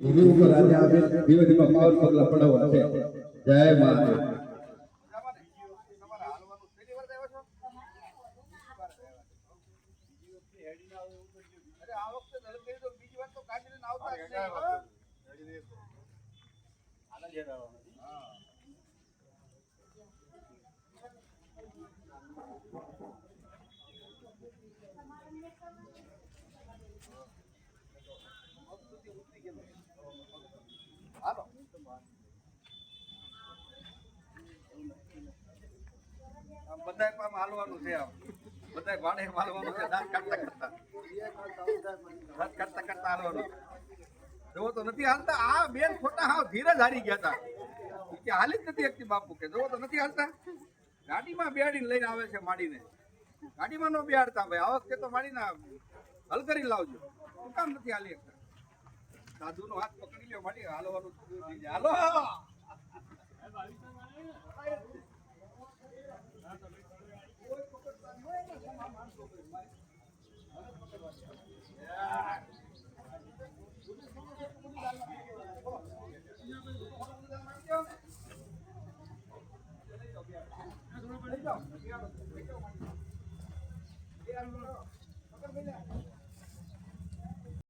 ગુરુ ઉપર આજે આપણે ધીમે ધીમે પાવર પગલા પડાવવા છે. જય મહાદેવ. બધા કામ હાલવાનું છે, આમ બધા ભાડે હાલવાનું છે, દાંત કાઢતા કરતા હાલવાનું. જોવો તો નથી હાલતા. આ બેન ખોટા હાવ ધીરજ હારી ગયા હતા કે હાલી જ નથી એકથી બાપુ કે જોવો તો નથી હાલતા. ગાડીમાં બેહાડીને લઈને આવે છે માડીને. ગાડીમાં નો બેહાડતા ભાઈ, આ વખતે તો માડીને હલ કરી લાવજો. શું કામ નથી હાલી શકતા? સાધુ નો હાથ પકડી લ્યો માડી, હાલવાનું હાલો.